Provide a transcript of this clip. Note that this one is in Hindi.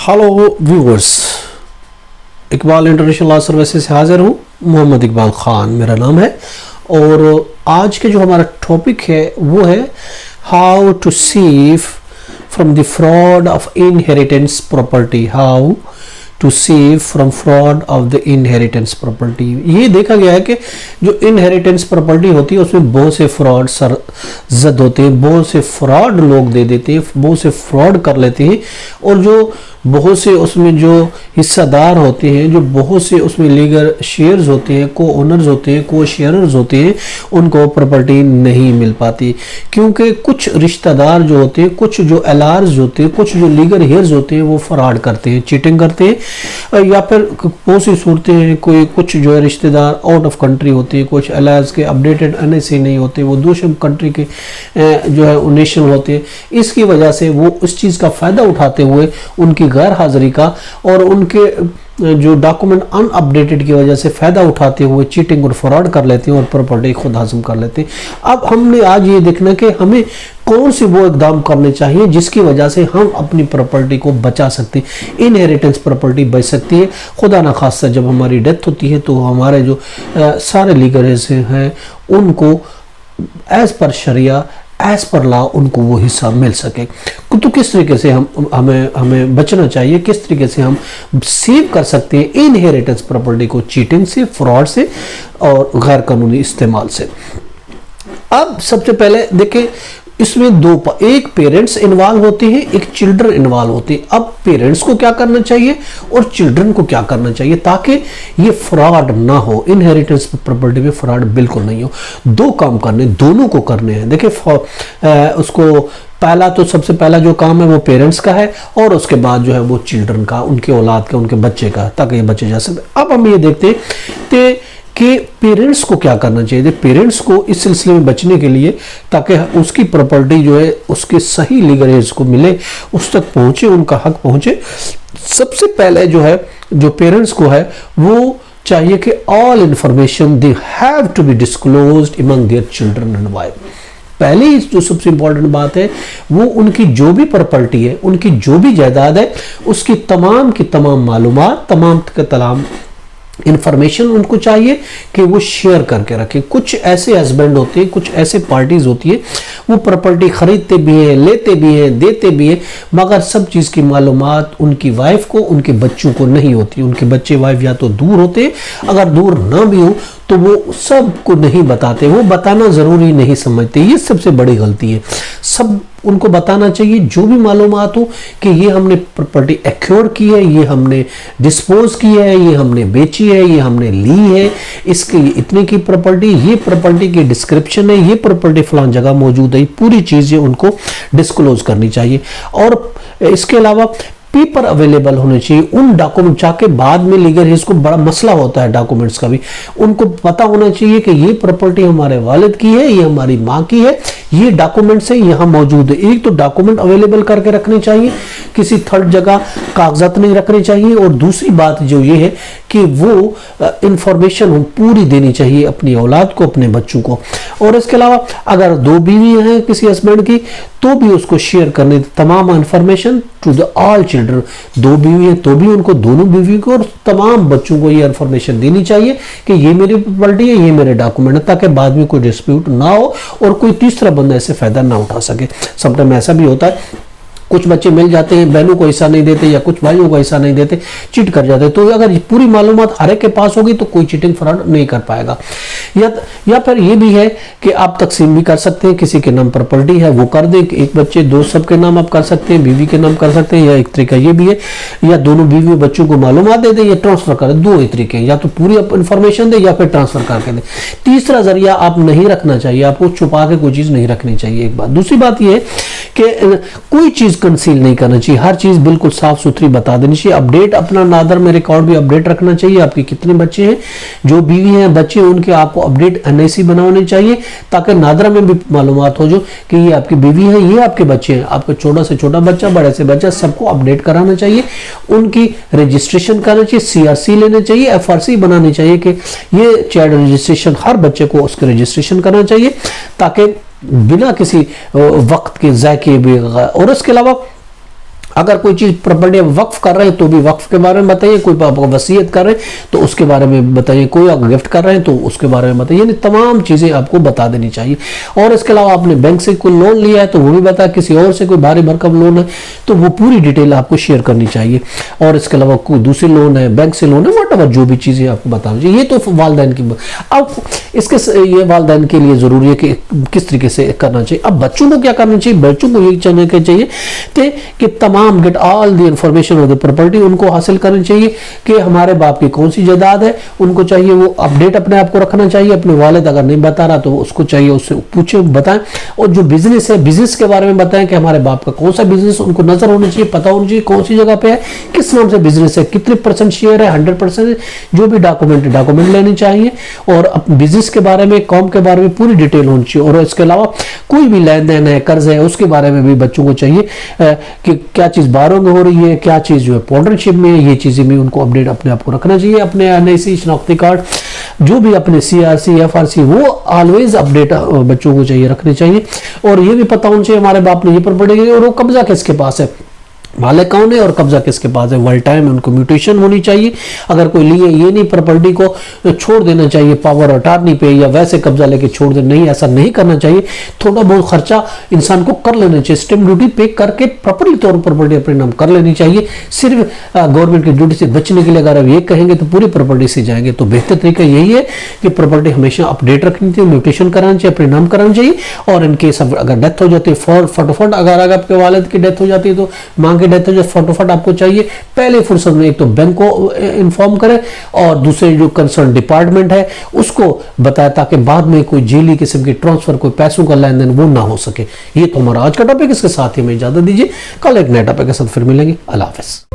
Hello viewers, Iqbal international law services से हाजिर हूँ। मोहम्मद इकबाल खान मेरा नाम है और आज के जो हमारा टॉपिक है वो है how to save from the fraud of inheritance property. How to save from fraud of the inheritance property. ये देखा गया है कि जो इनहेरिटेंस प्रॉपर्टी होती है उसमें बहुत से फ्रॉड सरजद होते हैं, बहुत से फ्रॉड लोग दे देते हैं, बहुत से फ्रॉड कर लेते हैं और जो बहुत से उसमें जो हिस्सेदार होते हैं, जो बहुत से उसमें लीगल शेयर्स होते हैं, को ओनर्स होते हैं, को शेयरर्स होते हैं, उनको प्रॉपर्टी नहीं मिल पाती क्योंकि कुछ रिश्तेदार जो होते हैं, कुछ जो एलआरस होते हैं, कुछ जो लीगल हेयर्स होते हैं वो फ्रॉड करते हैं, चीटिंग करते हैं या फिर बहुत सी सूरतें हैं कोई कुछ जो है रिश्तेदार आउट ऑफ कंट्री होते हैं, कुछ एलआरस के अपडेटेड एनएसी नहीं होते, वो दूसरे कंट्री के जो है नेशनल होते हैं। इसकी वजह से वो उस चीज़ का फ़ायदा उठाते हुए उनकी गैर हाजिरी का और उनके जो डॉक्यूमेंट अनअपडेटेड की वजह से फ़ायदा उठाते हुए चीटिंग और फ्रॉड कर लेते हैं और प्रॉपर्टी खुद हासिल कर लेते हैं। अब हमने आज ये देखना कि हमें कौन से वो इकदाम करने चाहिए जिसकी वजह से हम अपनी प्रॉपर्टी को बचा सकते हैं, इनहेरिटेंस प्रॉपर्टी बच सकती है। खुदा ना खास्ता जब हमारी डेथ होती है तो हमारे जो सारे लीगल हैं उनको एज पर शरिया एज पर लॉ उनको वो हिस्सा मिल सके। तो किस तरीके से हमें बचना चाहिए, किस तरीके से हम सेव कर सकते हैं इनहेरिटेंस प्रॉपर्टी को चीटिंग से, फ्रॉड से और गैर कानूनी इस्तेमाल से। अब सबसे पहले देखें इसमें एक पेरेंट्स इन्वॉल्व होते हैं, एक चिल्ड्रन इन्वॉल्व होते हैं। अब पेरेंट्स को क्या करना चाहिए और चिल्ड्रन को क्या करना चाहिए ताकि ये फ्रॉड ना हो, इनहेरिटेंस प्रॉपर्टी में फ्रॉड बिल्कुल नहीं हो। दो काम करने, दोनों को करने हैं। देखिए उसको पहला तो सबसे पहला जो काम है वो पेरेंट्स का है और उसके बाद जो है वो चिल्ड्रन का, उनके औलाद का, उनके बच्चे का, ताकि ये बचे जा सके। अब हम ये देखते हैं कि पेरेंट्स को क्या करना चाहिए। पेरेंट्स को इस सिलसिले में बचने के लिए ताकि उसकी प्रॉपर्टी जो है उसके सही लीगल एज को मिले, उस तक पहुंचे, उनका हक पहुंचे, सबसे पहले जो है जो पेरेंट्स को है वो चाहिए कि all information they have to be disclosed among their children and wife. पहली जो सबसे इंपॉर्टेंट बात है वो उनकी जो भी प्रॉपर्टी है, उनकी जो भी जायदाद है, उसकी तमाम की तमाम मालूमात, तमाम के तमाम इंफॉर्मेशन उनको चाहिए कि वो शेयर करके रखें। कुछ ऐसे हस्बैंड होते हैं, कुछ ऐसे पार्टीज होती है, वो प्रॉपर्टी खरीदते भी हैं, लेते भी हैं, देते भी हैं, मगर सब चीज़ की मालूमात उनकी वाइफ को, उनके बच्चों को नहीं होती। उनके बच्चे वाइफ या तो दूर होते हैं, अगर दूर ना भी हो तो वो सबको नहीं बताते, वो बताना ज़रूरी नहीं समझते। ये सबसे बड़ी गलती है। सब उनको बताना चाहिए जो भी मालूमात हो कि ये हमने प्रॉपर्टी एक्योर की है, ये हमने डिस्पोज की है, ये हमने बेची है, ये हमने ली है, इसकी इतने की प्रॉपर्टी, ये प्रॉपर्टी की डिस्क्रिप्शन है, ये प्रॉपर्टी फलां जगह मौजूद है, पूरी चीज़ें उनको डिस्क्लोज करनी चाहिए। और इसके अलावा पेपर अवेलेबल होने चाहिए उन डॉक्यूमेंट, चाहे बाद में लीगल इसको बड़ा मसला होता है डॉक्यूमेंट्स का भी, उनको पता होना चाहिए कि ये प्रॉपर्टी हमारे वालिद की है, ये हमारी माँ की है, ये डॉक्यूमेंट्स है, यहाँ मौजूद है। एक तो डॉक्यूमेंट अवेलेबल करके रखने चाहिए, किसी थर्ड जगह कागजात नहीं रखने चाहिए। और दूसरी बात जो ये है कि वो इंफॉर्मेशन पूरी देनी चाहिए अपनी औलाद को, अपने बच्चों को। और इसके अलावा अगर दो बीवी हैं किसी हस्बैंड की तो भी उसको शेयर करने तमाम information to the all children. दो बीवी हैं तो भी उनको, दोनों बीवी को और तमाम बच्चों को ये इंफॉर्मेशन देनी चाहिए कि ये मेरी प्रॉपर्टी है, ये मेरे डॉक्यूमेंट है, ताकि बाद में कोई डिस्प्यूट ना हो और कोई तीसरा बंदा ऐसे फायदा ना उठा सके। समटाइम ऐसा भी होता है, कुछ बच्चे मिल जाते हैं, बहनों को हिस्सा नहीं देते या कुछ भाइयों को हिस्सा नहीं देते, चीट कर जाते हैं। तो अगर पूरी मालूमात हर एक के पास होगी तो कोई चीटिंग फ्रॉड नहीं कर पाएगा। या फिर ये भी है कि आप तकसीम भी कर सकते हैं, किसी के नाम प्रॉपर्टी है वो कर दें, एक बच्चे दो सबके नाम आप कर सकते हैं, बीवी के नाम कर सकते हैं, या एक तरीका ये भी है, या दोनों बीवी बच्चों को मालूमात दे दें या ट्रांसफर कर दें। दो ही तरीके, या तो पूरी इंफॉर्मेशन दे या फिर ट्रांसफर करके दें। तीसरा जरिया आप नहीं रखना चाहिए, आपको छुपा के कोई चीज़ नहीं रखनी चाहिए। एक बात। दूसरी बात यह है कि कोई चीज़ कंसील नहीं करना चाहिए, हर चीज़ बिल्कुल साफ सुथरी बता देनी चाहिए। अपडेट अपना नादर में रिकॉर्ड भी अपडेट रखना चाहिए, आपके कितने बच्चे हैं, जो बीवी हैं, बच्चे, उनके आपको अपडेट एनआईसी बनाने चाहिए ताकि नादरा में भी मालूमात हो जो कि ये आपकी बीवी है, ये आपके बच्चे हैं। आपका छोटा से छोटा बच्चा, बड़े से बच्चा, सबको अपडेट कराना चाहिए, उनकी रजिस्ट्रेशन करना चाहिए, सीआरसी लेना चाहिए, एफआरसी बनानी चाहिए कि ये चाइल्ड रजिस्ट्रेशन हर बच्चे को उसके रजिस्ट्रेशन करना चाहिए ताकि बिना किसी वक्त के जायके भी। और इसके अलावा अगर कोई चीज़ प्रॉपर्टी वक्फ कर रहे हैं तो भी वक्फ के बारे में बताइए, कोई आपको वसीयत कर रहे हैं तो उसके बारे में बताइए, कोई आप गिफ्ट कर रहे हैं तो उसके बारे में बताइए, यानी तमाम चीज़ें आपको बता देनी चाहिए। और इसके अलावा आपने बैंक से कोई लोन लिया है तो वो भी बताया, किसी और से कोई भारी भरकम लोन है तो वो पूरी डिटेल आपको शेयर करनी चाहिए। और इसके अलावा कोई दूसरी लोन है, बैंक से लोन है, वट जो भी चीज़ें आपको बतानी चाहिए। ये तो वालदैन की, अब इसके ये वालदैन के लिए ज़रूरी है कि किस तरीके से करना चाहिए। अब बच्चों को क्या करना चाहिए? बच्चों को ये करना चाहिए कि तमाम get all the information of the property उनको हासिल करनी चाहिए कि हमारे बाप की कौन सी जायदाद है, उनको चाहिए वो अपडेट अपने आप को रखना चाहिए। अपने वालिद अगर नहीं बता रहा तो उसको चाहिए उससे पूछे, बताएं। और जो बिजनेस है, बिजनेस के बारे में बताएं कि हमारे बाप का कौन सा बिजनेस उनको नजर होना चाहिए, पता होना चाहिए कौन सी जगह पे है, किस नाम से बिजनेस है, कितने % शेयर है, 100%, जो भी डॉक्यूमेंट लेने चाहिए। और बिजनेस के बारे में, कॉम के बारे में पूरी डिटेल होनी चाहिए। और इसके अलावा कोई भी लेन देन है, कर्ज है, उसके बारे में भी बच्चों को चाहिए कि क्या चीज़ बारों में हो रही है, क्या चीज़ जो है पार्टनरशिप में है, ये चीज़ें भी उनको अपडेट अपने आप को रखना चाहिए। अपने NIC, शनाख्ती कार्ड, जो भी अपने CRC, FRC, वो ऑलवेज अपडेट बच्चों को चाहिए, रखने चाहिए। और ये भी पता होना चाहिए हमारे बाप ने ये प्रॉपर्टी, और वो कब्जा किसके पास है, मालिक कौन है और कब्जा किसके पास है। वर्ल्ड टाइम उनको म्यूटेशन होनी चाहिए। अगर कोई लिए ये नहीं प्रॉपर्टी को छोड़ देना चाहिए पावर अटॉर्नी पे या वैसे कब्जा लेके छोड़ देना, नहीं, ऐसा नहीं करना चाहिए। थोड़ा बहुत खर्चा इंसान को कर लेना चाहिए, स्टैम्प ड्यूटी पे करके प्रॉपर्टी तौर पर प्रॉपर्टी अपने नाम कर लेनी चाहिए। सिर्फ गवर्नमेंट की ड्यूटी से बचने के लिए अगर आप ये कहेंगे तो पूरी प्रॉपर्टी से जाएंगे। तो बेहतर तरीका यही है कि प्रॉपर्टी हमेशा अपडेट रखनी चाहिए, म्यूटेशन कराना चाहिए, अपने नाम कराना चाहिए। और इनकेस अगर डेथ हो जाती है फटाफट, अगर आपके वालिद की डेथ हो जाती है तो मांग डेथ हो जाए फटाफट, आपको चाहिए पहले फुर्सत में एक तो बैंक को इन्फॉर्म करें और दूसरे जो कंसर्न डिपार्टमेंट है उसको बताए, ताकि बाद में कोई जेली किस्म की ट्रांसफर, कोई पैसों का लेन देन वो ना हो सके। ये तो हमारा आज का टॉपिक। इसके साथ ही हमें इजाजत दीजिए, कल एक नए टॉपिक के साथ फिर मिलेंगे। अल्लाह हाफिज़।